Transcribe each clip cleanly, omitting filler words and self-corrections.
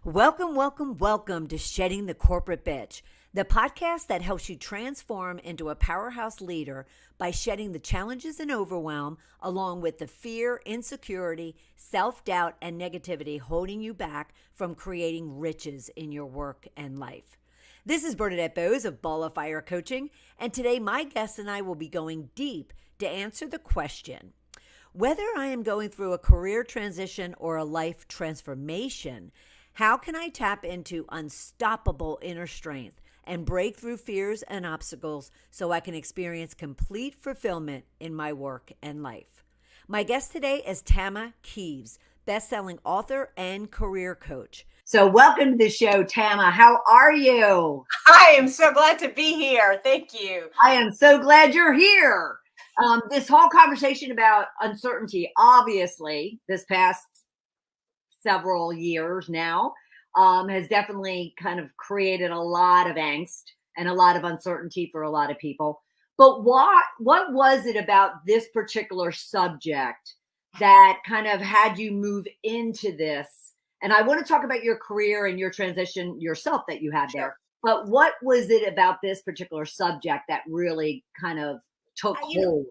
Welcome, welcome, welcome to Shedding the Corporate Bitch, the podcast that helps you transform into a powerhouse leader by shedding the challenges and overwhelm, along with the fear, insecurity, self-doubt, and negativity holding you back from creating riches in your work and life. This is Bernadette Boas of Ball of Fire Coaching, and today my guest and I will be going deep to answer the question, whether I am going through a career transition or a life transformation, how can I tap into unstoppable inner strength and break through fears and obstacles so I can experience complete fulfillment in my work and life? My guest today is Tama Kieves, bestselling author and career coach. So welcome to the show, Tama. How are you? I am so glad to be here. Thank you. I am so glad you're here. This whole conversation about uncertainty, obviously, this past several years now, has definitely kind of created a lot of angst and a lot of uncertainty for a lot of people. But what was it about this particular subject that kind of had you move into this? And I want to talk about your career and your transition yourself that you had there. But what was it about this particular subject that really kind of took hold?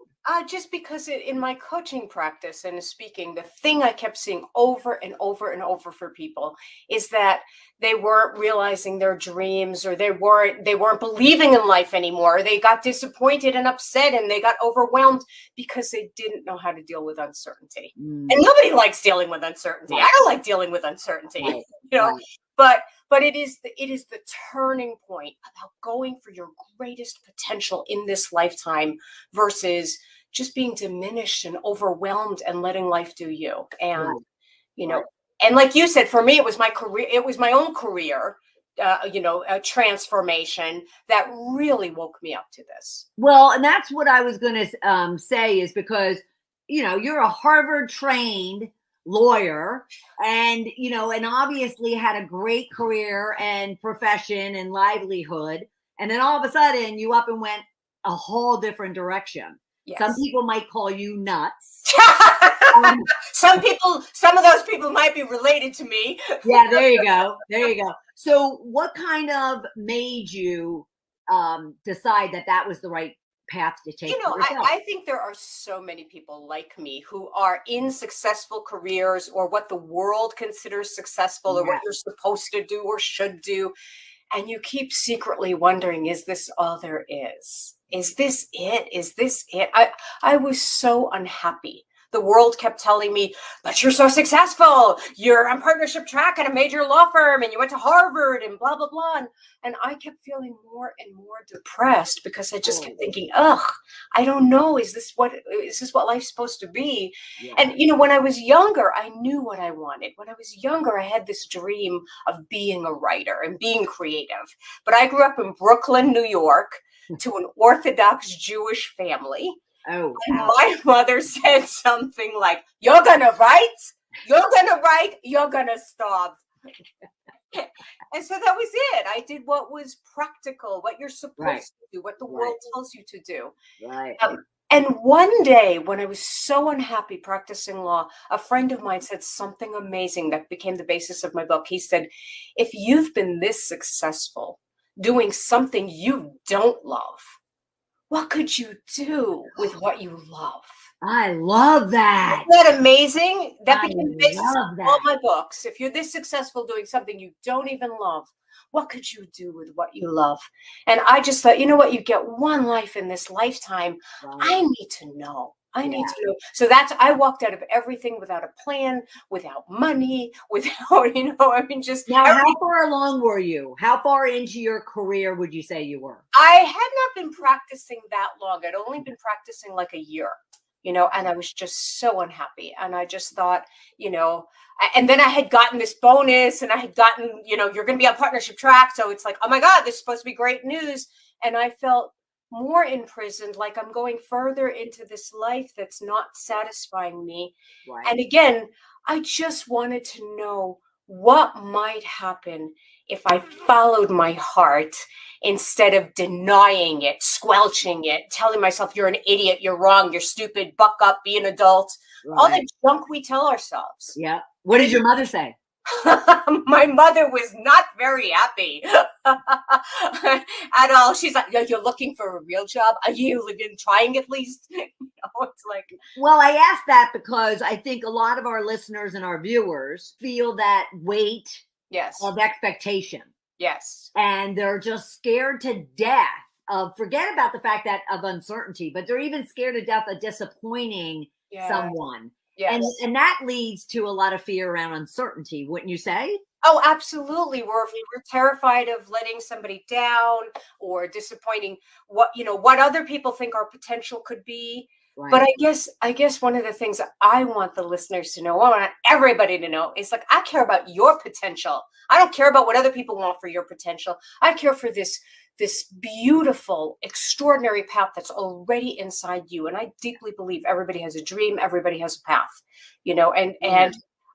Just because in my coaching practice and speaking, the thing I kept seeing over and over and over for people is that they weren't realizing their dreams, or they weren't believing in life anymore. They got disappointed and upset, and they got overwhelmed because they didn't know how to deal with uncertainty. And nobody likes dealing with uncertainty. Right. I don't like dealing with uncertainty, right. Right. But it is the turning point about going for your greatest potential in this lifetime versus just being diminished and overwhelmed and letting life do you. And, and like you said, for me, it was my career. It was my own career, a transformation that really woke me up to this. Well, and that's what I was going to say is because, you're a Harvard trained lawyer and, and obviously had a great career and profession and livelihood. And then all of a sudden you up and went a whole different direction. Yes. Some people might call you nuts. Some of those people might be related to me. Yeah, there you go. So what kind of made you decide that was the right path to take? I think there are so many people like me who are in successful careers, or what the world considers successful, or what you're supposed to do or should do. And you keep secretly wondering, is this all there is? Is this it? Is this it? I was so unhappy. The world kept telling me, but you're so successful. You're on partnership track at a major law firm, and you went to Harvard and blah, blah, blah. And I kept feeling more and more depressed because I just kept thinking, I don't know. Is this what life's supposed to be? Yeah. And, when I was younger, I knew what I wanted. When I was younger, I had this dream of being a writer and being creative. But I grew up in Brooklyn, New York, to an Orthodox Jewish family. Oh, and my mother said something like, you're going to write, you're going to starve. And so that was it. I did what was practical, what you're supposed to do, what the world tells you to do. Right. And one day when I was so unhappy practicing law, a friend of mine said something amazing that became the basis of my book. He said, if you've been this successful doing something you don't love, what could you do with what you love? I love that. Isn't that amazing? That became the basis of all my books. If you're this successful doing something you don't even love, what could you do with what you love? And I just thought, you know what? You get one life in this lifetime. Right. I need to know. I need to know. So I walked out of everything without a plan, without money, without, just. Now, how far along were you? How far into your career would you say you were? I had not been practicing that long. I'd only been practicing like a year, and I was just so unhappy. And I just thought, and then I had gotten this bonus, and I had gotten, you're going to be on partnership track. So it's like, oh my God, this is supposed to be great news. And I felt more imprisoned, like I'm going further into this life that's not satisfying me. Right. And again, I just wanted to know what might happen if I followed my heart instead of denying it, squelching it, telling myself you're an idiot, you're wrong, you're stupid, buck up, be an adult. Right. All the junk we tell ourselves. Yeah. What did your mother say? My mother was not very happy at all. She's like, "You're looking for a real job? Are you even trying at least?" It's like, well, I asked that because I think a lot of our listeners and our viewers feel that weight yes, of expectation, yes, and they're just scared to death of, forget about the fact that of uncertainty, but they're even scared to death of disappointing yeah, someone. And yes. and that leads to a lot of fear around uncertainty, wouldn't you say? Oh, absolutely. We're terrified of letting somebody down or disappointing what other people think our potential could be. But Right. I guess one of the things that I want the listeners to know, I want everybody to know, is like I care about your potential. I don't care about what other people want for your potential. I care for this beautiful, extraordinary path that's already inside you. And I deeply believe everybody has a dream, everybody has a path, and Yeah.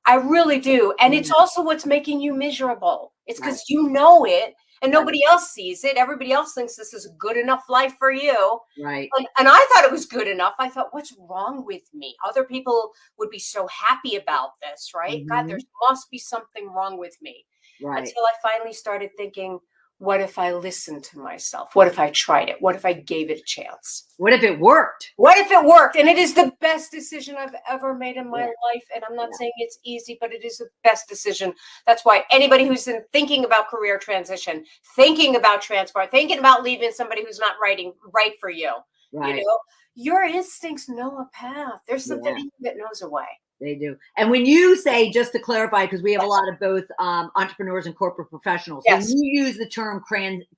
I really do. And it's Yeah. also what's making you miserable. It's Right. because you know it and Right. nobody else sees it. Everybody else thinks this is a good enough life for you. Right. And I thought it was good enough. I thought, what's wrong with me? Other people would be so happy about this, right? God, there Mhm. must be something wrong with me. Right. Until I finally started thinking, what if I listened to myself? What if I tried it? What if I gave it a chance? What if it worked? What if it worked? And it is the best decision I've ever made in my Yeah. life. And I'm not Yeah. saying it's easy, but it is the best decision. That's why anybody who's thinking about career transition, thinking about transport, thinking about leaving somebody who's not right for you, you Right. know, your instincts know a path. There's something Yeah. in you that knows a way. They do. And when you say, just to clarify, because we have a Yes. lot of both entrepreneurs and corporate professionals, when Yes. you use the term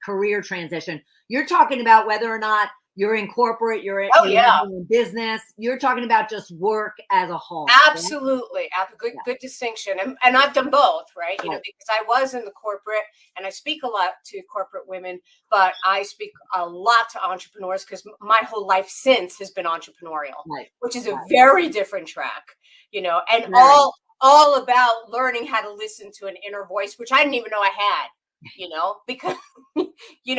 career transition, you're talking about whether or not you're in corporate, Oh you're yeah. in business, you're talking about just work as a whole. Right? Absolutely. Good Yeah. good distinction. And I've done both, right? Right. Because I was in the corporate and I speak a lot to corporate women, but I speak a lot to entrepreneurs because my whole life since has been entrepreneurial, Right. which is a Right. very different track, and Very. all about learning how to listen to an inner voice, which I didn't even know I had, because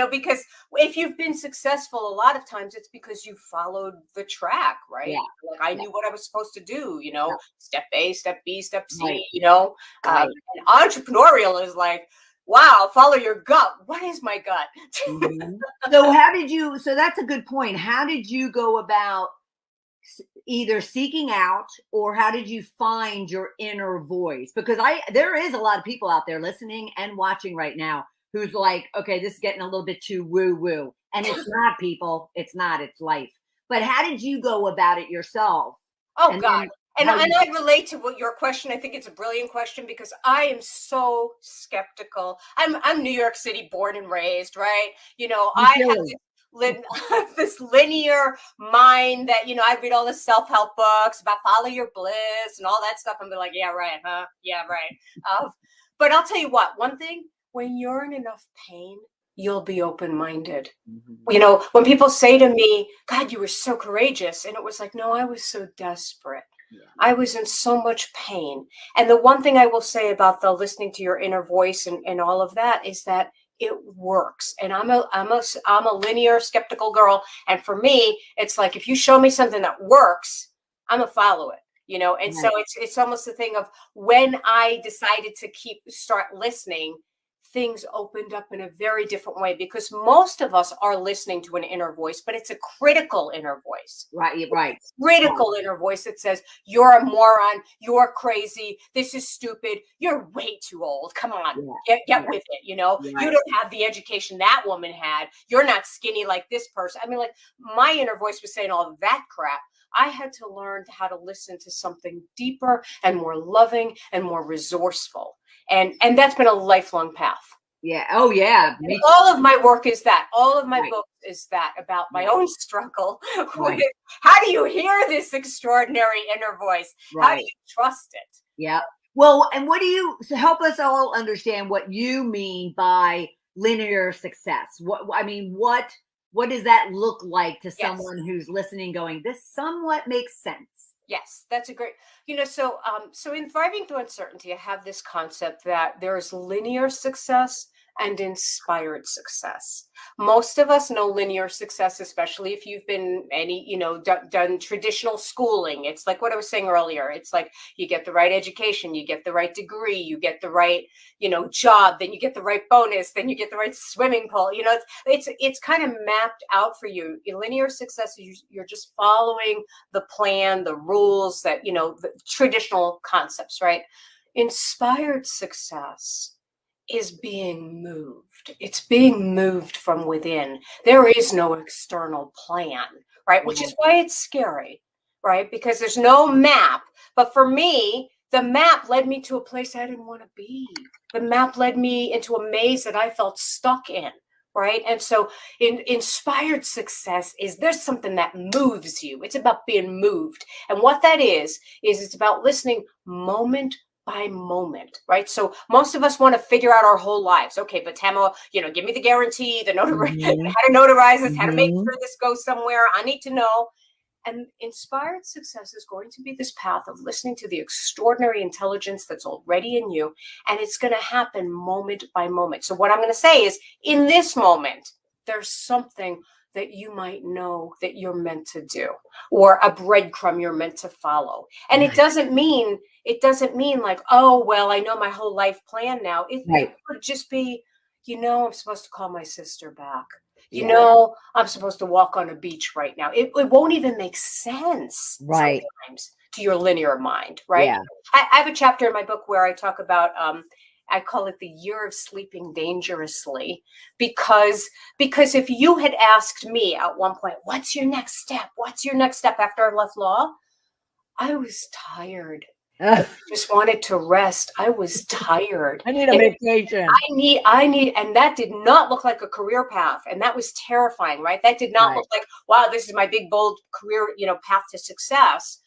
because if you've been successful, a lot of times it's because you followed the track, right? Yeah. Like I Yeah. knew what I was supposed to do, Yeah. step A, step B, step Right. C, Right. and entrepreneurial is like, wow, follow your gut. What is my gut? Mhm. So that's a good point. How did you go about either seeking out, or how did you find your inner voice? Because there is a lot of people out there listening and watching right now who's like, okay, this is getting a little bit too woo woo. And it's not, people. It's not, it's life. But how did you go about it yourself? Oh And God. then And how and you, I relate to what your question. I think it's a brilliant question because I am so skeptical. I'm New York City born and raised, right? you I have Philly. this linear mind that I read all the self-help books about follow your bliss and all that stuff. I'm like, yeah, right, huh? Yeah, right. But I'll tell you what, one thing, when you're in enough pain, you'll be open-minded. Mhm. When people say to me, God, you were so courageous. And it was like, no, I was so desperate. Yeah. I was in so much pain. And the one thing I will say about the listening to your inner voice and all of that is that it works. And I'm a linear skeptical girl. And for me, it's like, if you show me something that works, I'm gonna follow it. And so Right. it's almost the thing of when I decided to start listening, things opened up in a very different way because most of us are listening to an inner voice, but it's a critical inner voice. Right. Right. Right. Critical inner voice that says, you're a moron, you're crazy, this is stupid, you're way too old. Come on, Yeah. get Yeah. with it. You Right. don't have the education that woman had. You're not skinny like this person. I mean, like, my inner voice was saying all of that crap. I had to learn how to listen to something deeper and more loving and more resourceful. And that's been a lifelong path. Yeah. Oh, yeah. And Me all too. of my work is that. All of my Right. books is that about my Right. own struggle with Right. how do you hear this extraordinary inner voice? How do Right. you trust it? Yeah. Well, and what do you, so help us all understand what you mean by linear success? What does that look like to Yes. someone who's listening going, this somewhat makes sense? Yes, that's a great, so in Thriving Through Uncertainty, I have this concept that there's linear success and inspired success. Most of us know linear success, especially if you've been done traditional schooling. It's like what I was saying earlier. It's like you get the right education, you get the right degree, you get the right, job, then you get the right bonus, then you get the right swimming pool. It's kind of mapped out for you. In linear success, you're just following the plan, the rules that, the traditional concepts, right? Inspired success is being moved. It's being moved from within. There is no external plan, right? Which is why it's scary, right? Because there's no map. But for me, the map led me to a place I didn't want to be. The map led me into a maze that I felt stuck in, right? And so inspired success is there's something that moves you. It's about being moved. And what that is it's about listening moment by moment, right? So most of us want to figure out our whole lives. Okay, but Tama, give me the guarantee, the how to notarize this, how to make sure this goes somewhere. I need to know. And inspired success is going to be this path of listening to the extraordinary intelligence that's already in you. And it's going to happen moment by moment. So what I'm going to say is in this moment, there's something that you might know that you're meant to do, or a breadcrumb you're meant to follow. And it doesn't mean like, oh, well, I know my whole life plan now. It would just be, I'm supposed to call my sister back. I'm supposed to walk on a beach right now. It won't even make sense sometimes to your linear mind, right? Yeah. I have a chapter in my book where I talk about, I call it the year of sleeping dangerously, because if you had asked me at one point, what's your next step? What's your next step after I left law? I was tired. I just wanted to rest. I was tired. I need a vacation. I need, and that did not look like a career path. And that was terrifying, right? That did not look like, wow, this is my big, bold career, path to success.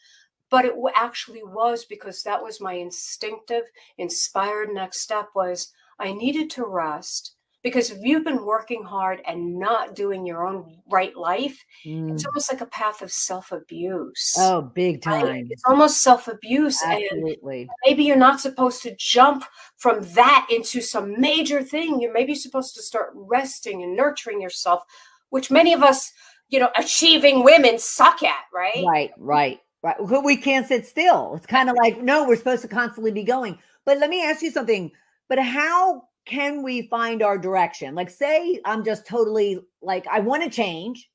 But it actually was, because that was my instinctive, inspired next step was I needed to rest. Because if you've been working hard and not doing your own right life, it's almost like a path of self-abuse. Oh, big time. Right? It's almost self-abuse. Absolutely. And maybe you're not supposed to jump from that into some major thing. You're maybe supposed to start resting and nurturing yourself, which many of us, achieving women suck at, right? Right. We can't sit still. It's kind of like, no, we're supposed to constantly be going. But let me ask you something. But how can we find our direction? Like, say I'm just totally like, I want to change.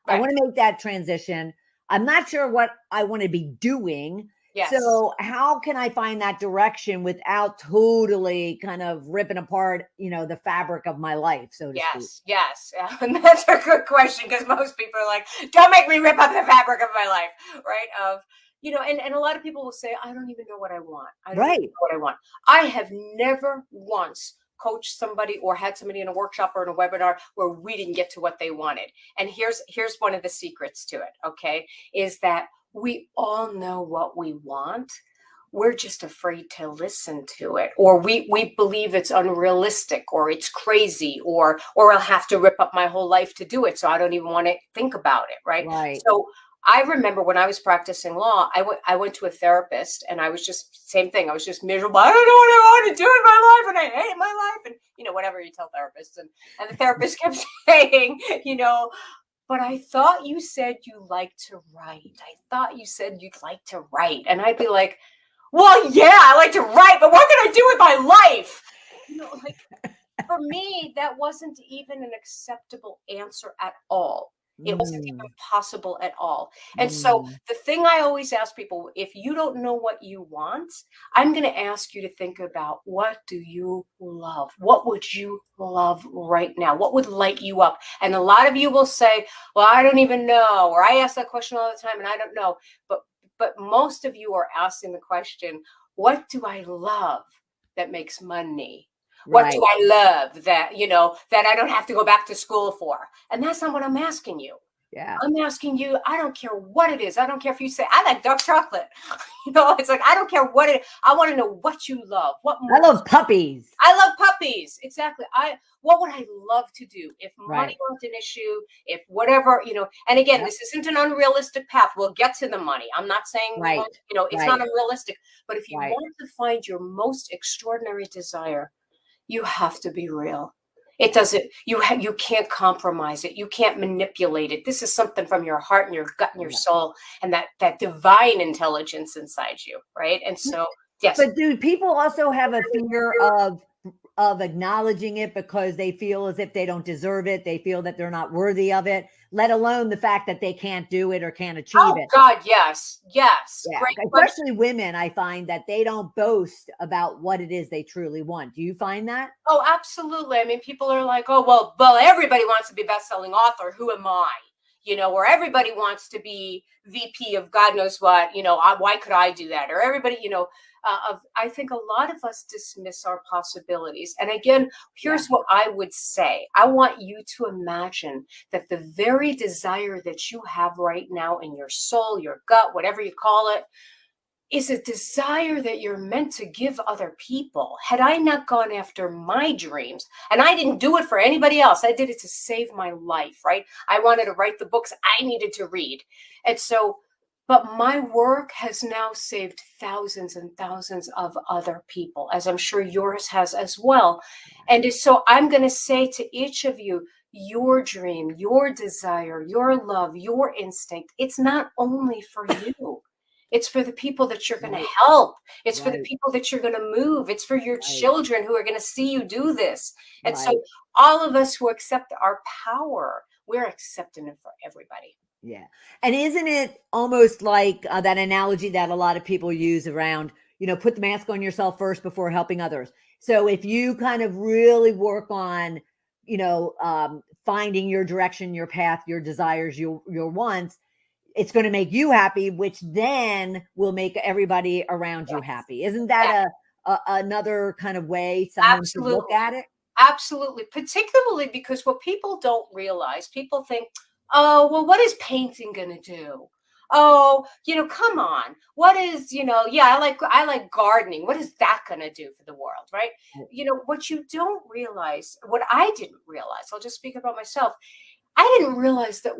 I want to make that transition. I'm not sure what I want to be doing. Yes. So how can I find that direction without totally kind of ripping apart, the fabric of my life, so to speak? Yes. And that's a good question, because most people are like, don't make me rip up the fabric of my life, right? And a lot of people will say, I don't even know what I want. I don't even know what I want. I have never once coached somebody or had somebody in a workshop or in a webinar where we didn't get to what they wanted. And here's one of the secrets to it, okay, is that we all know what we want. We're just afraid to listen to it, or we believe it's unrealistic, or it's crazy, or I'll have to rip up my whole life to do it, so I don't even want to think about it, right? So I remember when I was practicing law, I went to a therapist, and I was just same thing. I was just miserable. I don't know what I want to do in my life, and I hate my life, and whatever you tell therapists, and the therapist kept saying, but I thought you said you like to write. I thought you said you'd like to write, and I'd be like, well, yeah, I like to write, but what can I do with my life? For me, that wasn't even an acceptable answer at all. It wasn't even possible at all. And so the thing I always ask people, if you don't know what you want, I'm going to ask you to think about, what do you love? What would you love right now? What would light you up? And a lot of you will say, well, I don't even know. Or I ask that question all the time and I don't know. But most of you are asking the question, what do I love that makes money? What do I love that, that I don't have to go back to school for? And that's not what I'm asking you. Yeah. I'm asking you, I don't care what it is. I don't care if you say, I like dark chocolate. It's like, I don't care what it is. I want to know what you love. I love puppies. I love puppies. Exactly. What would I love to do if money wasn't an issue, if whatever, and again, this isn't an unrealistic path. We'll get to the money. I'm not saying, it's not unrealistic, but if you want to find your most extraordinary desire, you have to be real. It doesn't, you can't compromise it. You can't manipulate it. This is something from your heart and your gut and your Yeah. soul and that divine intelligence inside you, right? And so, yes. But do people also have a fear of acknowledging it because they feel as if they don't deserve it? They feel that they're not worthy of it, let alone the fact that they can't do it or can't achieve Oh it. God, yes. Yes. Yeah, Great question. especially women, I find that they don't boast about what it is they truly want. Do you find that? Oh, absolutely. I mean, people are like, oh, well, everybody wants to be a best-selling author. Who am I? Or everybody wants to be VP of God knows what. Why could I do that? Or everybody, I think a lot of us dismiss our possibilities. And again, Yeah. here's what I would say. I want you to imagine that the very desire that you have right now in your soul, your gut, whatever you call it, is a desire that you're meant to give other people. Had I not gone after my dreams, and I didn't do it for anybody else, I did it to save my life, right? I wanted to write the books I needed to read. And so, but my work has now saved thousands and thousands of other people, as I'm sure yours has as well. And so I'm going to say to each of you, your dream, your desire, your love, your instinct, it's not only for you. It's for the people that you're going to Right. help. It's for the Right. people that you're going to move. It's for your Right. children who are going to see you do this. And so Right. all of us who accept our power, we're accepting it for everybody. Yeah. And isn't it almost like that analogy that a lot of people use around, put the mask on yourself first before helping others. So if you kind of really work on, finding your direction, your path, your desires, your wants, it's going to make you happy, which then will make everybody around you Yes. happy. Isn't Yes. that another kind of way someone should look Absolutely. at it? Absolutely. Particularly because what people don't realize, people think, oh, well, what is painting going to do? Oh, come on. What is, yeah, I like gardening. What is that going to do for the world, right? What you don't realize, what I didn't realize, I'll just speak about myself. I didn't realize that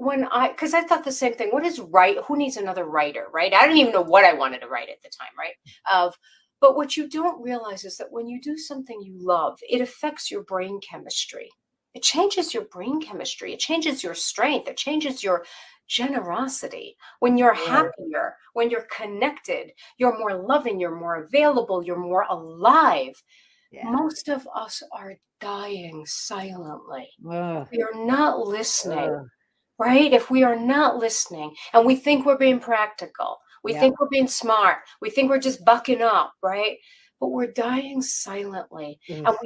because I thought the same thing. What is right? Who needs another writer, right? I didn't even know what I wanted to write at the time, right? But what you don't realize is that when you do something you love, it affects your brain chemistry. It changes your brain chemistry. It changes your strength. It changes your generosity. When you're Yeah. happier, when you're connected, you're more loving, you're more available, you're more alive. Yeah. Most of us are dying silently. Ugh, We are not listening, ugh. right? If we are not listening and we think we're being practical, we Yep. think we're being smart, we think we're just bucking up, right? But we're dying silently and Ugh.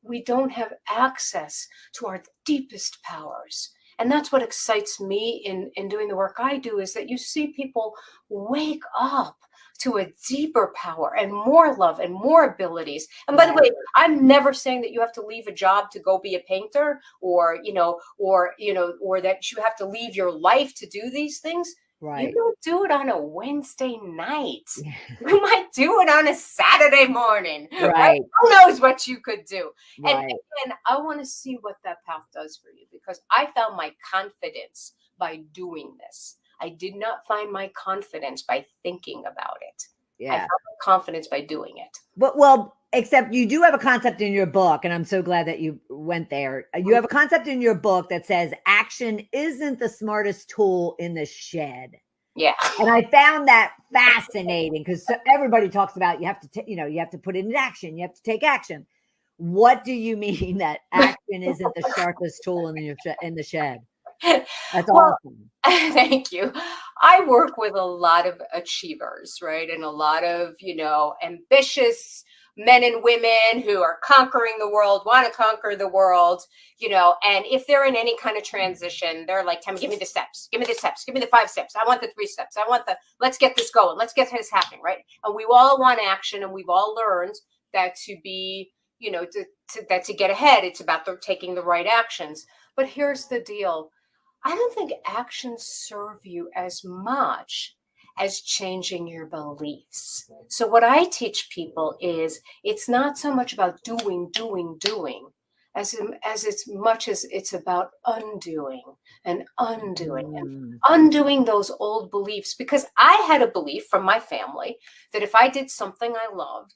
we don't have access to our deepest powers. And that's what excites me in doing the work I do, is that you see people wake up to a deeper power and more love and more abilities. And by the Right. way, I'm never saying that you have to leave a job to go be a painter, or that you have to leave your life to do these things. You Right. don't do it on a Wednesday night. Yeah. You might do it on a Saturday morning, right? Right. Who knows what you could do? And Right. again, I want to see what that path does for you, because I found my confidence by doing this. I did not find my confidence by thinking about it. I Yeah. found my confidence by doing it. But well, except you do have a concept in your book, and I'm so glad that you went there. You have a concept in your book that says action isn't the smartest tool in the shed. Yeah. And I found that fascinating because everybody talks about you have to, you have to put it in action. You have to take action. What do you mean that action isn't the sharpest tool in the shed? That's Well, awesome. thank you. I work with a lot of achievers, right? And a lot of, ambitious men and women who are conquering the world, want to conquer the world, and if they're in any kind of transition, they're like, Tama, give me the steps, give me the steps, give me the 5 steps. I want the 3 steps. Let's get this going. Let's get this happening, right? And we all want action, and we've all learned that to be, to get ahead, it's about taking the right actions. But here's the deal. I don't think actions serve you as much as changing your beliefs. So what I teach people is it's not so much about doing, as it's much as it's about undoing and Mm, undoing those old beliefs. Because I had a belief from my family that if I did something I loved,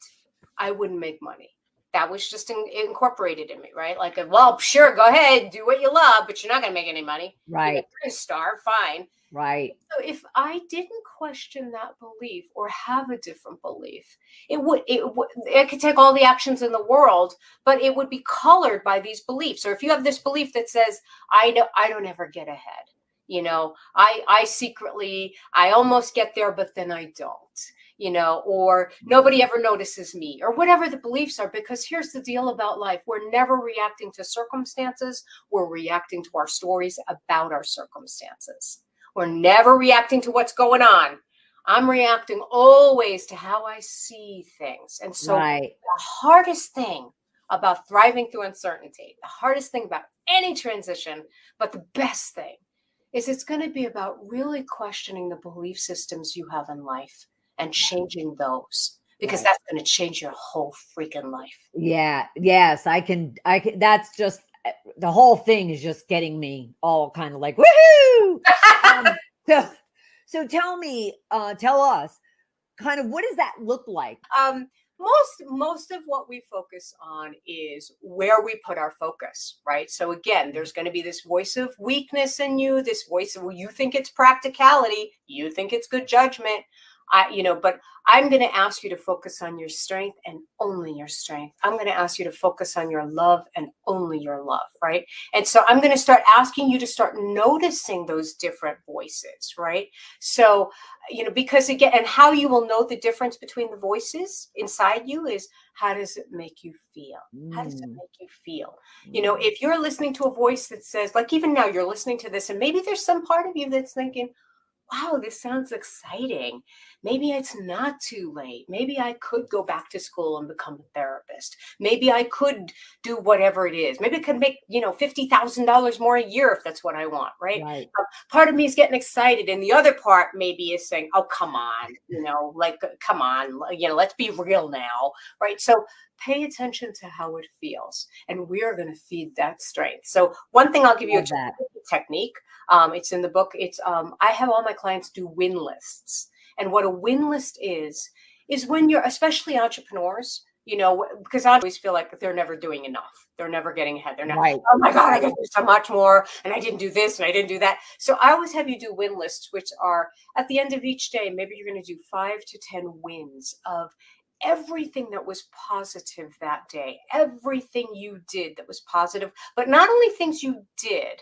I wouldn't make money. that was just incorporated in me, right? Like, well, sure, go ahead, do what you love, but you're not going to make any money. Right. You're going to starve, fine. Right. So if I didn't question that belief or have a different belief, I could take all the actions in the world, but it would be colored by these beliefs. Or if you have this belief that says, I don't ever get ahead. I secretly, I almost get there, but then I don't. Or nobody ever notices me, or whatever the beliefs are, because here's the deal about life. We're never reacting to circumstances. We're reacting to our stories about our circumstances. We're never reacting to what's going on. I'm reacting always to how I see things. And so the hardest thing about thriving through uncertainty, the hardest thing about any transition, but the best thing, is it's going to be about really questioning the belief systems you have in life and changing those, because that's going to change your whole freaking life. Yeah. Yes. I can, that's just, the whole thing is just getting me all kind of like, woohoo. So tell me, tell us kind of, what does that look like? Most of what we focus on is where we put our focus, right? So again, there's going to be this voice of weakness in you, this voice of, well, you think it's practicality, you think it's good judgment. But I'm going to ask you to focus on your strength and only your strength. I'm going to ask you to focus on your love and only your love, right? And so I'm going to start asking you to start noticing those different voices, right? So, because again, and how you will know the difference between the voices inside you is, how does it make you feel? How does it make you feel? If you're listening to a voice that says, like, even now you're listening to this, and maybe there's some part of you that's thinking, wow, this sounds exciting. Maybe it's not too late. Maybe I could go back to school and become a therapist. Maybe I could do whatever it is. Maybe I could make, $50,000 more a year if that's what I want, right? Part of me is getting excited. And the other part maybe is saying, oh, come on, come on, let's be real now, right? So pay attention to how it feels. And we are going to feed that strength. So one thing I'll give you a technique. It's in the book. It's I have all my clients do win lists. And what a win list is when you're, especially entrepreneurs, because I always feel like they're never doing enough. They're never getting ahead. They're not, oh my God, I got to do so much more. And I didn't do this and I didn't do that. So I always have you do win lists, which are at the end of each day, maybe you're going to do 5 to 10 wins of everything that was positive that day, everything you did that was positive, but not only things you did,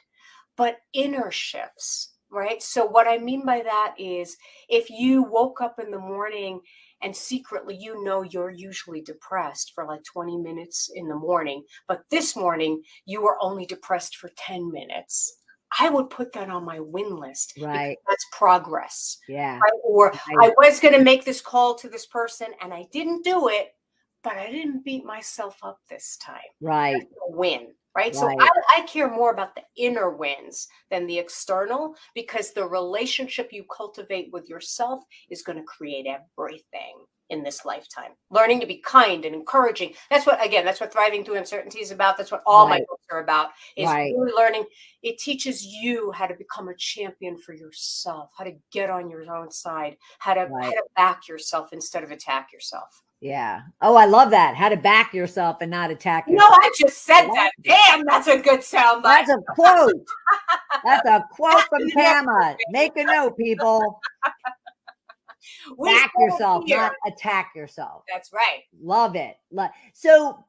but inner shifts, right? So what I mean by that is, if you woke up in the morning and secretly, you're usually depressed for like 20 minutes in the morning, but this morning you were only depressed for 10 minutes. I would put that on my win list. Right. That's progress. Yeah. Right? Or I was going to make this call to this person and I didn't do it, but I didn't beat myself up this time. Right. That's a win. Right. So I care more about the inner wins than the external, because the relationship you cultivate with yourself is going to create everything in this lifetime. Learning to be kind and encouraging. That's what thriving through uncertainty is about. That's what all my books are about, is really learning. It teaches you how to become a champion for yourself, how to get on your own side, how to back yourself instead of attack yourself. Yeah. Oh, I love that. How to back yourself and not attack yourself. No, I just said that. Damn, that's a good sound bite. That's a quote. That's a quote from Tama. Make a note, people. Back yourself, not attack yourself. That's right. Love it. So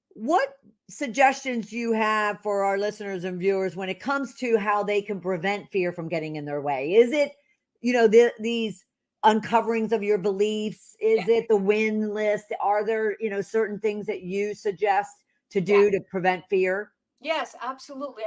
what suggestions do you have for our listeners and viewers when it comes to how they can prevent fear from getting in their way? Is it, these uncoverings of your beliefs? Is it the win list? Are there, certain things that you suggest to do to prevent fear? Yes, absolutely.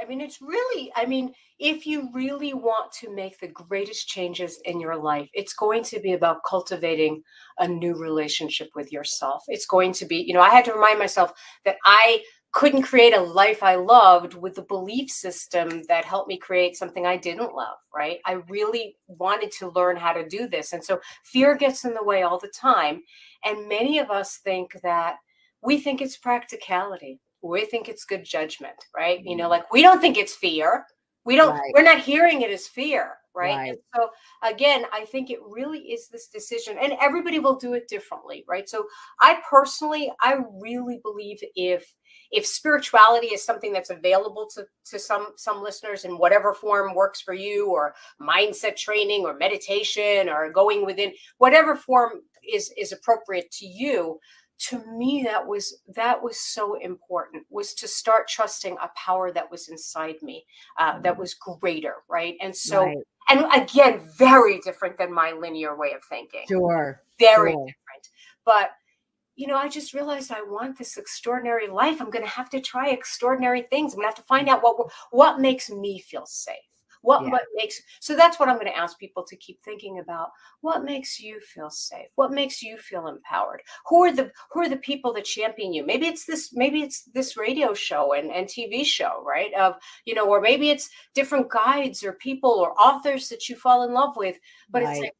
If you really want to make the greatest changes in your life, it's going to be about cultivating a new relationship with yourself. It's going to be, I had to remind myself that I couldn't create a life I loved with the belief system that helped me create something I didn't love, right? I really wanted to learn how to do this. And so fear gets in the way all the time. And many of us think that we think it's practicality. We think it's good judgment, right? We don't think it's fear. We're not hearing it as fear. right? Right. And so again, I think it really is this decision, and everybody will do it differently, right? So I really believe if spirituality is something that's available to some listeners in whatever form works for you, or mindset training or meditation or going within, whatever form is appropriate to you, to me that was so important, was to start trusting a power that was inside me, that was greater, right? And so, Right. and again, very different than my linear way of thinking, Sure. very Sure. different. But I just realized I want this extraordinary life. I'm going to have to try extraordinary things. I'm going to have to find out what makes me feel safe. What Yeah. what makes so that's what I'm going to ask people to keep thinking about. What makes you feel safe? What makes you feel empowered? Who are the people that champion you? Maybe it's this radio show and TV show, right? Or maybe it's different guides or people or authors that you fall in love with. But it's Right. like,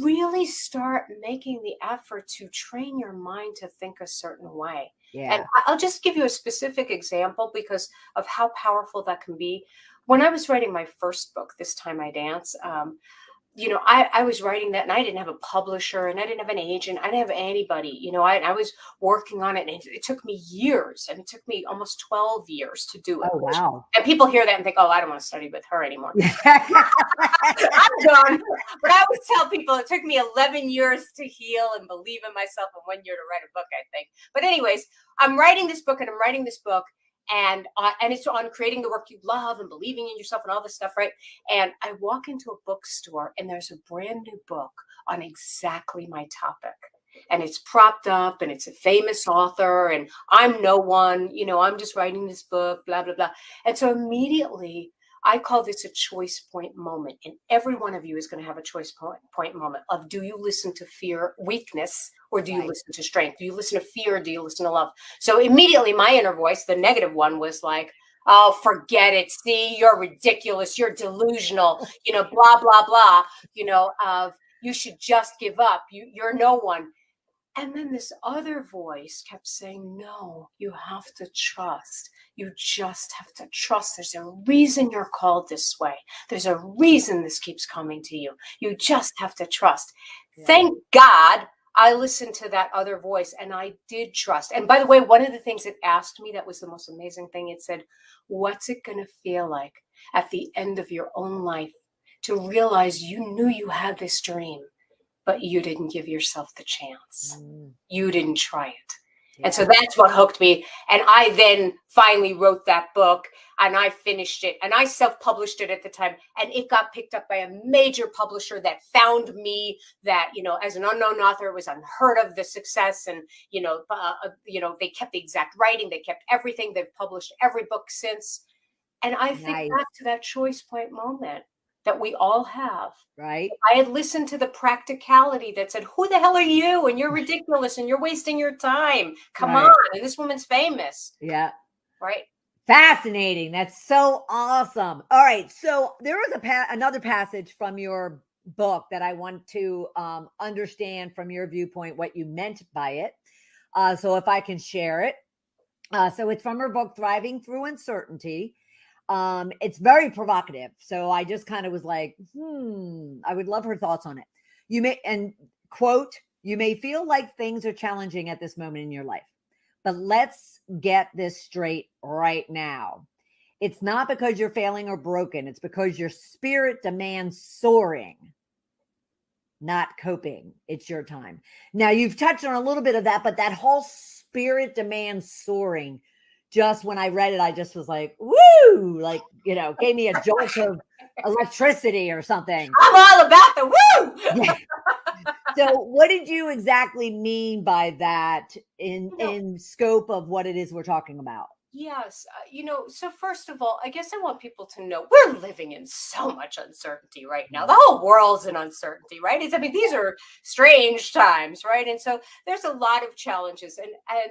really start making the effort to train your mind to think a certain way. And Yeah. I'll just give you a specific example because of how powerful that can be. When I was writing my first book, This Time I Dance, I was writing that, and I didn't have a publisher, and I didn't have an agent. I didn't have anybody. I was working on it, and it took me years, and it took me almost 12 years to do it. Oh, wow. And people hear that and think, oh, I don't want to study with her anymore. Yeah. I'm done. But I always tell people it took me 11 years to heal and believe in myself, and 1 year to write a book, I think. But anyways, I'm writing this book, and it's on creating the work you love and believing in yourself and all this stuff, right? And I walk into a bookstore, and there's a brand new book on exactly my topic. And it's propped up, and it's a famous author, and I'm no one, I'm just writing this book, blah, blah, blah. And so immediately I call this a choice point moment. And every one of you is going to have a choice point moment of, do you listen to fear, weakness, or do you Right. listen to strength? Do you listen to fear, or do you listen to love? So immediately my inner voice, the negative one, was like, oh, forget it. See, you're ridiculous. You're delusional, blah, blah, blah, of you should just give up. You're no one. And then this other voice kept saying, no, you have to trust. You just have to trust. There's a reason you're called this way. There's a reason this keeps coming to you. You just have to trust. Yeah. Thank God I listened to that other voice, and I did trust. And by the way, one of the things it asked me that was the most amazing thing, it said, what's it going to feel like at the end of your own life to realize you knew you had this dream, but you didn't give yourself the chance. You didn't try it. Yeah. And so that's what hooked me. And I then finally wrote that book, and I finished it, and I self-published it at the time, and it got picked up by a major publisher that found me, that, as an unknown author, it was unheard of, the success. And, they kept the exact writing. They kept everything. They've published every book since. And I think Nice. back to that choice point moment that we all have. Right. I had listened to the practicality that said, who the hell are you? And you're ridiculous, and you're wasting your time. Come Right. on. And this woman's famous. Yeah. Right. Fascinating. That's so awesome. All right. So there was another passage from your book that I want to understand from your viewpoint what you meant by it. So if I can share it. So it's from her book, Thriving Through Uncertainty. It's very provocative. So I just kind of was like, I would love her thoughts on it. Quote, you may feel like things are challenging at this moment in your life, but let's get this straight right now. It's not because you're failing or broken. It's because your spirit demands soaring, not coping. It's your time. Now, you've touched on a little bit of that, but that whole spirit demands soaring, just when I read it, I just was like, woo, like, gave me a jolt of electricity or something. I'm all about the woo. Yeah. So what did you exactly mean by that in scope of what it is we're talking about? Yes. So first of all, I guess I want people to know we're living in so much uncertainty right now. The whole world's in uncertainty, right? These are strange times, right? And so there's a lot of challenges, and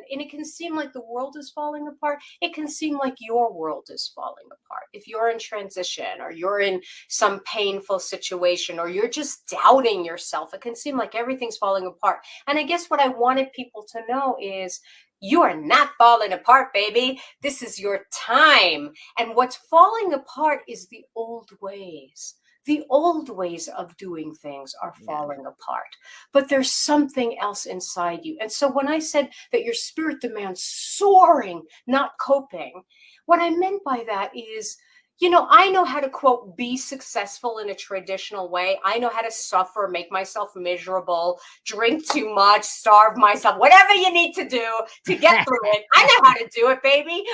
it can seem like the world is falling apart. It can seem like your world is falling apart. If you're in transition, or you're in some painful situation, or you're just doubting yourself, it can seem like everything's falling apart. And I guess what I wanted people to know is, you are not falling apart, baby. This is your time. And what's falling apart is the old ways, The old ways of doing things are falling apart, but there's something else inside you. And so when I said that your spirit demands soaring, not coping, what I meant by that is, I know how to, quote, be successful in a traditional way. I know how to suffer, make myself miserable, drink too much, starve myself, whatever you need to do to get through it. I know how to do it, baby.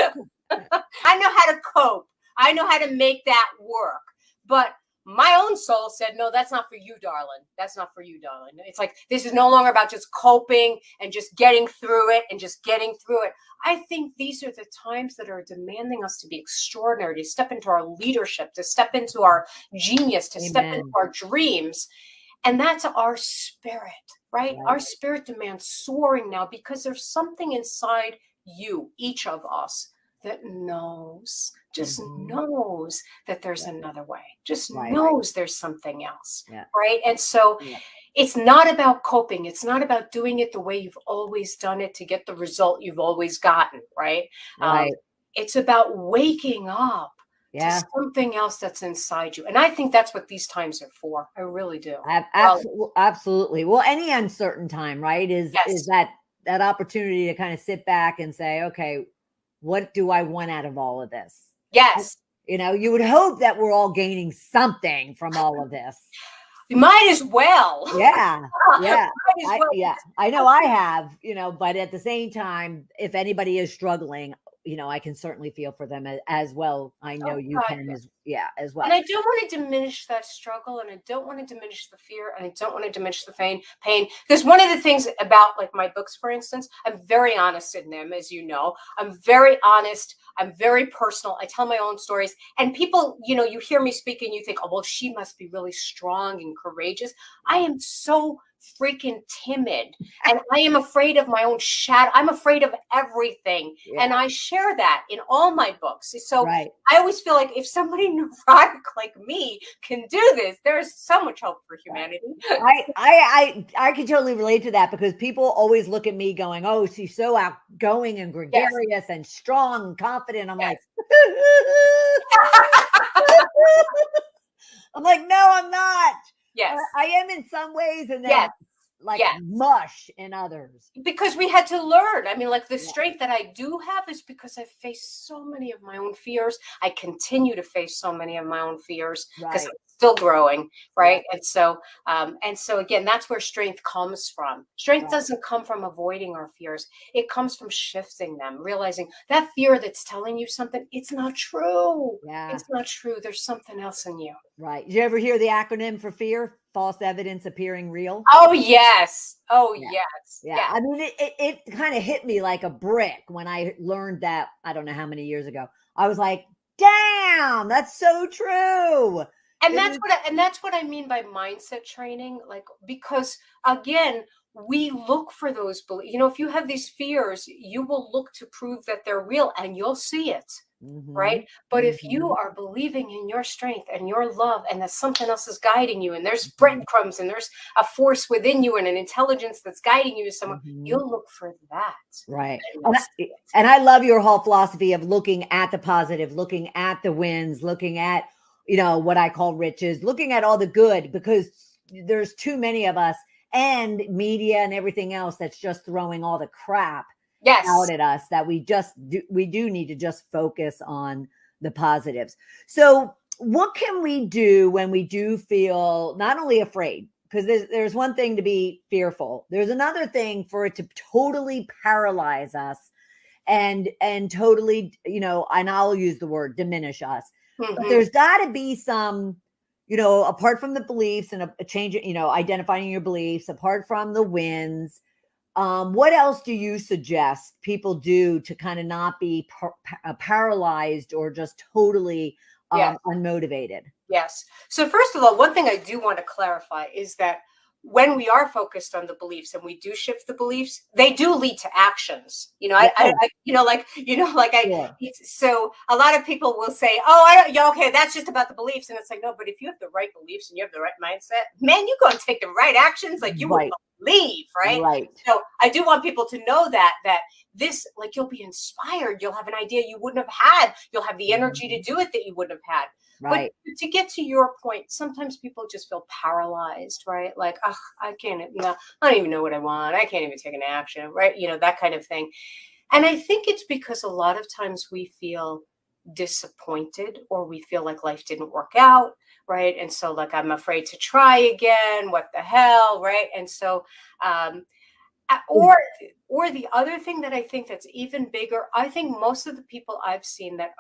I know how to cope. I know how to make that work. But my own soul said, no, that's not for you, darling. That's not for you, darling. It's like, this is no longer about just coping and just getting through it and just getting through it. I think these are the times that are demanding us to be extraordinary, to step into our leadership, to step into our genius, to step into our dreams. And that's our spirit, right? Our spirit demands soaring now because there's something inside you, each of us, that knows, just knows that there's another way, just knows there's something else, right? And so it's not about coping. It's not about doing it the way you've always done it to get the result you've always gotten, right? It's about waking up to something else that's inside you. And I think that's what these times are for. I really do. Absolutely. Well, any uncertain time, right, is that opportunity to kind of sit back and say, okay, what do I want out of all of this? Yes. You would hope that we're all gaining something from all of this. You might as well. Yeah. I know I have, but at the same time, if anybody is struggling, I can certainly feel for them as well. I know you can as well. And I don't want to diminish that struggle, and I don't want to diminish the fear, and I don't want to diminish the pain. Because one of the things about, like, my books, for instance, I'm very honest in them, as you know. I'm very honest. I'm very personal. I tell my own stories. And people, you hear me speak and you think, oh, well, she must be really strong and courageous. I am so freaking timid, and I am afraid of my own shadow. I'm afraid of everything. And I share that in all my books. So I always feel like if somebody neurotic like me can do this, there's so much hope for humanity. I can totally relate to that, because people always look at me going, oh, she's so outgoing and gregarious and strong and confident. I'm like, no, I'm not. Yes, I am in some ways, and then mush in others. Because we had to learn. I mean, like, the strength that I do have is because I faced so many of my own fears. I continue to face so many of my own fears because I'm still growing, right? And so again, that's where strength comes from. Strength doesn't come from avoiding our fears. It comes from shifting them, realizing that fear that's telling you something, it's not true. It's not true. There's something else in you. Right. Did you ever hear the acronym for fear? False evidence appearing real. Oh, yes. Oh, yes. Yeah. I mean, it kind of hit me like a brick when I learned that. I don't know how many years ago. I was like, damn, that's so true. And that's what I mean by mindset training. Like, because again, we look for those beliefs. If you have these fears, you will look to prove that they're real, and you'll see it. Right. But if you are believing in your strength and your love, and that something else is guiding you, and there's breadcrumbs, and there's a force within you and an intelligence that's guiding you to somewhere, you'll look for that. Right. And I love your whole philosophy of looking at the positive, looking at the wins, looking at, what I call riches, looking at all the good, because there's too many of us, and media and everything else that's just throwing all the crap out at us, that we do need to just focus on the positives. So what can we do when we do feel not only afraid, because there's one thing to be fearful, there's another thing for it to totally paralyze us and totally, and I'll use the word diminish us. But there's got to be some, apart from the beliefs and a change, identifying your beliefs, apart from the wins, what else do you suggest people do to kind of not be paralyzed or just totally unmotivated? Yes. So first of all, one thing I do want to clarify is that when we are focused on the beliefs and we do shift the beliefs, they do lead to actions. So a lot of people will say, "Oh, okay, that's just about the beliefs," and it's like, no. But if you have the right beliefs and you have the right mindset, man, you go and take the right actions. Like, you will leave, right? Right. So I do want people to know that this, like, you'll be inspired. You'll have an idea you wouldn't have had. You'll have the energy to do it that you wouldn't have had. But Right. to get to your point, sometimes people just feel paralyzed, right? Like, oh, I can't, no, I don't even know what I want. I can't even take an action, right? That kind of thing. And I think it's because a lot of times we feel disappointed, or we feel like life didn't work out, right? And so, like, I'm afraid to try again. What the hell, right? And so, um, or the other thing that I think that's even bigger, I think most of the people I've seen that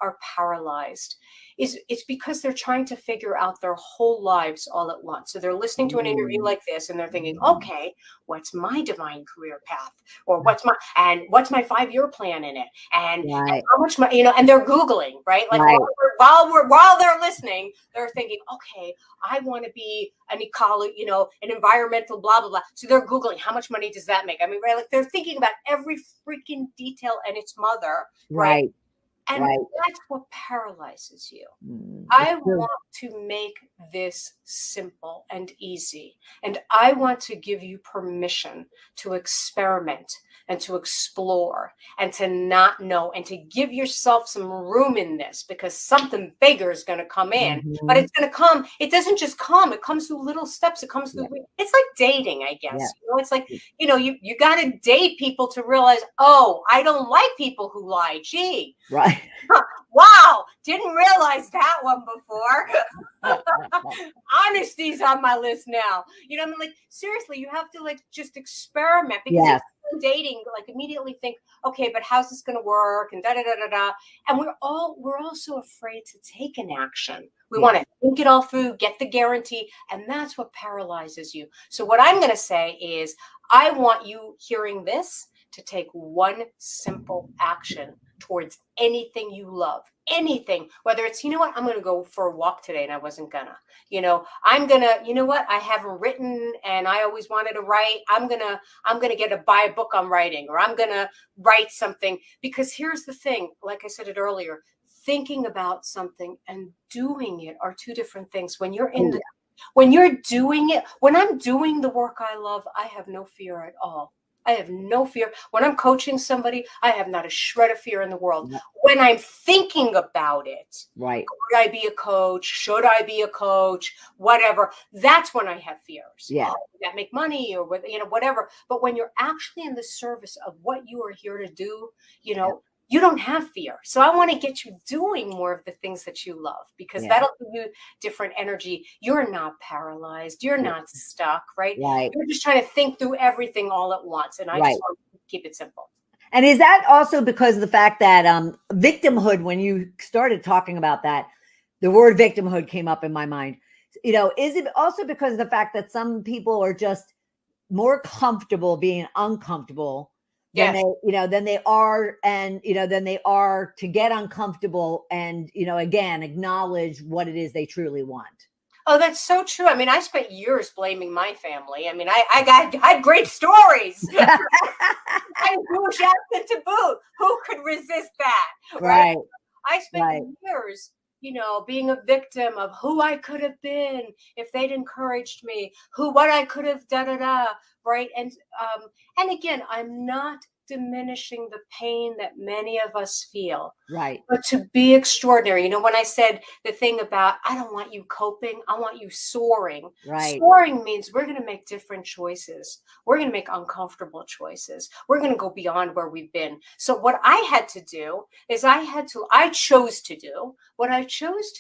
are paralyzed it's because they're trying to figure out their whole lives all at once. So they're listening to an interview like this, and they're thinking, okay, what's my divine career path, or what's my 5-year plan in it, and Right. how much money, and they're Googling, right? Like, Right. while they're listening, they're thinking, okay, I want to be an ecology, an environmental blah blah blah. So they're Googling, how much money does that make? I mean, right? Like, they're thinking about every freaking detail and its mother, right? Right. And Right. that's what paralyzes you. It's I true. want to make this simple and easy. And I want to give you permission to experiment and to explore and to not know, and to give yourself some room in this, because something bigger is going to come in. But it's going to come. It doesn't just come. It comes through little steps. It comes through. It's like dating, I guess. Yeah. It's like, you got to date people to realize, oh, I don't like people who lie. Gee. Right. Wow, didn't realize that one before. Honesty's on my list now. I mean, like, seriously, you have to, like, just experiment, because Yes. dating, like, immediately think, okay, but how's this going to work, and da da da da da. And we're all so afraid to take an action. We want to think it all through, get the guarantee, and that's what paralyzes you. So what I'm going to say is, I want you hearing this to take one simple action towards anything you love. Anything, whether it's, I'm going to go for a walk today and I wasn't gonna, I'm gonna, I haven't written and I always wanted to write. I'm gonna buy a book on writing, or I'm gonna write something. Because here's the thing, like I said it earlier, thinking about something and doing it are two different things. When you're when you're doing it, when I'm doing the work I love, I have no fear at all. I have no fear. When I'm coaching somebody, I have not a shred of fear in the world. When I'm thinking about it, right? Could I be a coach? Should I be a coach? Whatever. That's when I have fears. Yeah. That make money, or whatever. But when you're actually in the service of what you are here to do, you don't have fear. So I want to get you doing more of the things that you love, because that'll give you different energy. You're not paralyzed. You're not stuck, right? You're just trying to think through everything all at once. And I just want to keep it simple. And is that also because of the fact that victimhood, when you started talking about that, the word victimhood came up in my mind. Is it also because of the fact that some people are just more comfortable being uncomfortable than they are, and than they are to get uncomfortable and again acknowledge what it is they truly want? Oh, that's so true. I mean, I spent years blaming my family. I mean, I had great stories. I had Jewish accent to boot. Who could resist that? Right. I spent years, being a victim of who I could have been if they'd encouraged me, what I could have right. And again, I'm not diminishing the pain that many of us feel, right? But to be extraordinary. When I said the thing about, I don't want you coping, I want you soaring. Right. Soaring means we're going to make different choices. We're going to make uncomfortable choices. We're going to go beyond where we've been. So what I had to do is what I chose to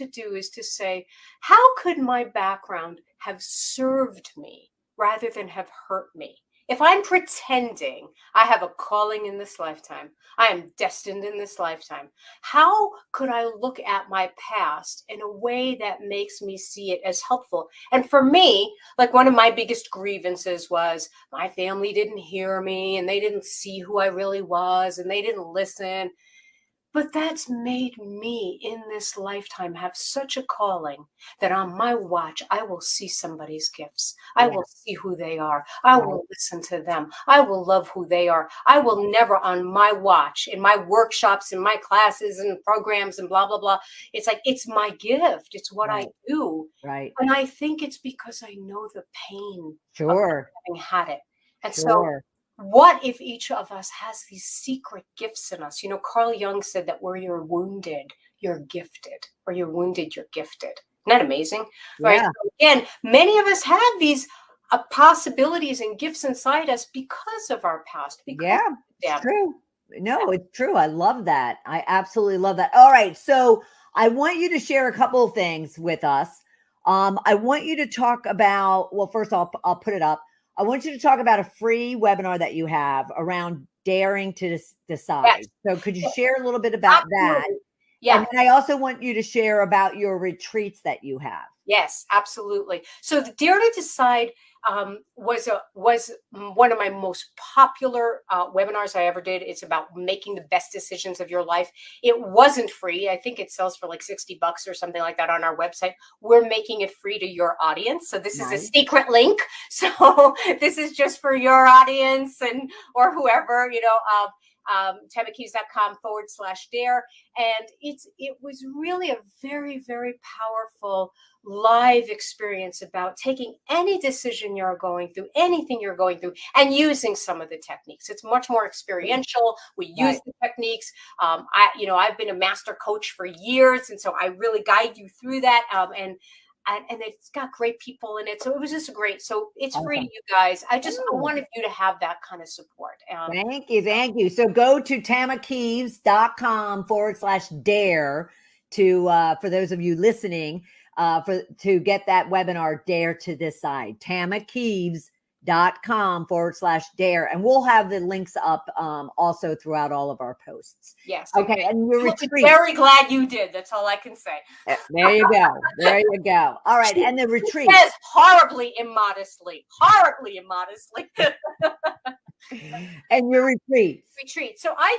do is to say, how could my background have served me rather than have hurt me? If I'm pretending I have a calling in this lifetime, I am destined in this lifetime, how could I look at my past in a way that makes me see it as helpful? And for me, like, one of my biggest grievances was my family didn't hear me, and they didn't see who I really was, and they didn't listen. But that's made me in this lifetime have such a calling that on my watch, I will see somebody's gifts. I Yeah. will see who they are. I Right. will listen to them. I will love who they are. I will never on my watch, in my workshops, in my classes and programs and blah, blah, blah. It's like, it's my gift. It's what I Right. do. Right. And I think it's because I know the pain of Sure. having had it. And so Sure. what if each of us has these secret gifts in us? You know, Carl Jung said that where you're wounded, you're gifted. Where you're wounded, you're gifted. Isn't that amazing? Right. Yeah. So again, many of us have these possibilities and gifts inside us because of our past. Because Yeah. of It's them. true. No, it's true. I love that. I absolutely love that. All right. So I want you to share a couple of things with us. I want you to talk about, well, first I'll put it up. I want you to talk about a free webinar that you have around daring to Yes. decide. So could you share a little bit about that? Absolutely. Yeah. And then I also want you to share about your retreats that you have. Yes, absolutely. So the Dare to Decide was one of my most popular webinars I ever did. It's about making the best decisions of your life. It wasn't free. I think it sells for like $60 or something like that on our website. We're making it free to your audience. So this is a Nice. secret link. So this is just for your audience and or whoever, tamakieves.com/dare. And it was really a very, very powerful live experience about taking any decision you're going through, anything you're going through, and using some of the techniques. It's much more experiential. We use Right. the techniques. I've been a master coach for years, and so I really guide you through that. And it's got great people in it. So it was just great. So it's free to Awesome. you guys. I Oh. wanted you to have that kind of support. Thank you. Thank you. So go to tamakieves.com/dare for those of you listening, to get that webinar, Dare to Decide. tamakieves.com/dare. And we'll have the links up also throughout all of our posts. Yes. Okay. And your I'm retreat. very glad you did. That's all I can say. There you go. There you go. All right. And the retreat. Yes, horribly immodestly. And your retreat. So I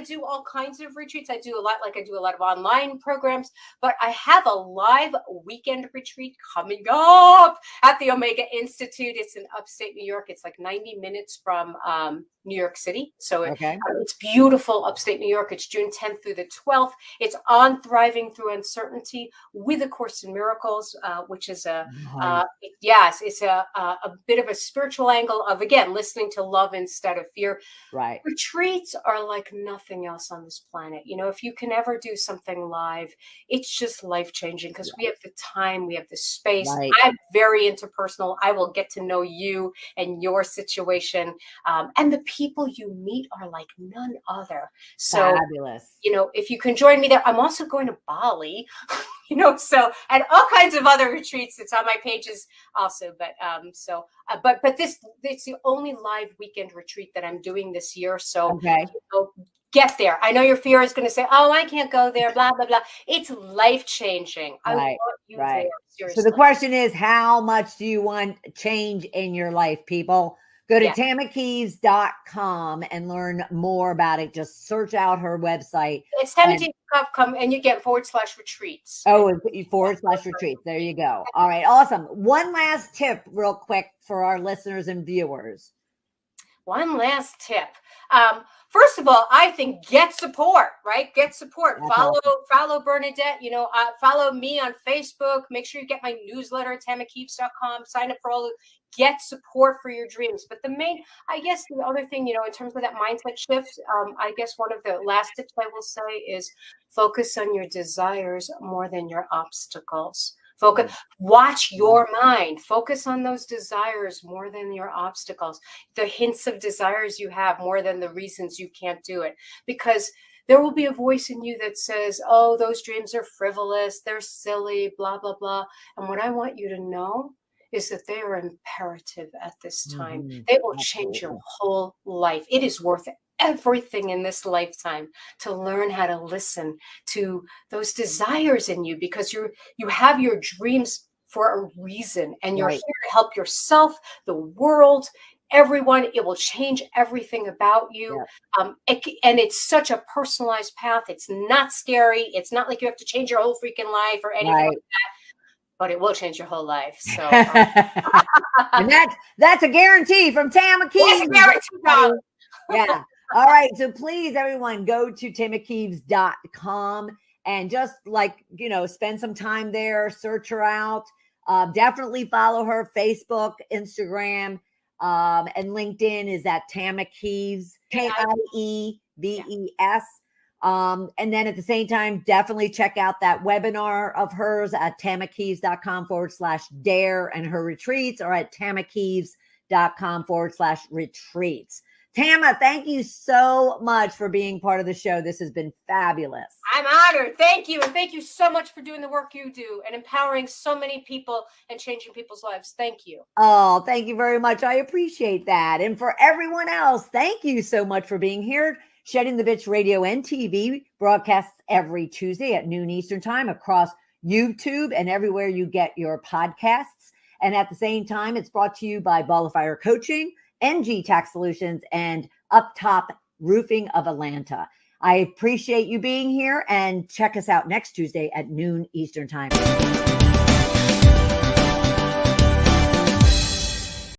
do all kinds of retreats. I do a lot of online programs, but I have a live weekend retreat coming up at the Omega Institute. It's in upstate New York. It's like 90 minutes from New York City. So it's beautiful upstate New York. It's June 10th through the 12th. It's on Thriving Through Uncertainty with A Course in Miracles, which is it's a bit of a spiritual angle of, again, listening to love instead of fear. Right. Retreats are like nothing else on this planet. You know, if you can ever do something live, it's just life-changing because we have the time, we have the space. Right. I'm very interpersonal. I will get to know you and your situation. And the people you meet are like none other. So, fabulous. If you can join me there, I'm also going to Bali, and all kinds of other retreats. It's on my pages also. But it's the only live weekend retreat that I'm doing this year. So get there. I know your fear is going to say, "Oh, I can't go there." Blah blah blah. It's life changing. I want you there. Seriously. So the question is, how much do you want change in your life, people? Go to tamakieves.com and learn more about it. Just search out her website. It's tamakieves.com and you get /retreats. Oh, /retreats. There you go. All right. Awesome. One last tip real quick for our listeners and viewers. One last tip. First of all, I think get support, right? Get support. Follow Bernadette, follow me on Facebook. Make sure you get my newsletter at tamakieves.com. Sign up for get support for your dreams. But the other thing, in terms of that mindset shift, I guess one of the last tips I will say is focus on your desires more than your obstacles. Watch your mind. Focus on those desires more than your obstacles. The hints of desires you have more than the reasons you can't do it. Because there will be a voice in you that says, "Oh, those dreams are frivolous. They're silly, blah, blah, blah." And what I want you to know is that they are imperative at this time. They will change your whole life. It is worth everything in this lifetime to learn how to listen to those desires in you, because you have your dreams for a reason, and you're here to help yourself, the world, everyone. It will change everything about you. Yeah. And it's such a personalized path. It's not scary. It's not like you have to change your whole freaking life or anything like Right. that, but it will change your whole life. So And that's a guarantee from Tama that's Kieves. a guarantee, everybody. dog. Yeah. All right. So please, everyone, go to tamakieves.com and just spend some time there, search her out. Definitely follow her Facebook, Instagram, and LinkedIn is at Tama Kieves, Kieves. And then at the same time, definitely check out that webinar of hers at tamakieves.com/dare, and her retreats are at tamakieves.com/retreats. Tama, thank you so much for being part of the show. This has been fabulous. I'm honored. Thank you. And thank you so much for doing the work you do and empowering so many people and changing people's lives. Thank you. Oh, thank you very much. I appreciate that. And for everyone else, thank you so much for being here. Shedding the Bitch Radio and TV broadcasts every Tuesday at noon Eastern Time across YouTube and everywhere you get your podcasts. And at the same time, it's brought to you by Ball of Fire Coaching, NG Tax Solutions, and Up Top Roofing of Atlanta. I appreciate you being here, and check us out next Tuesday at noon Eastern Time.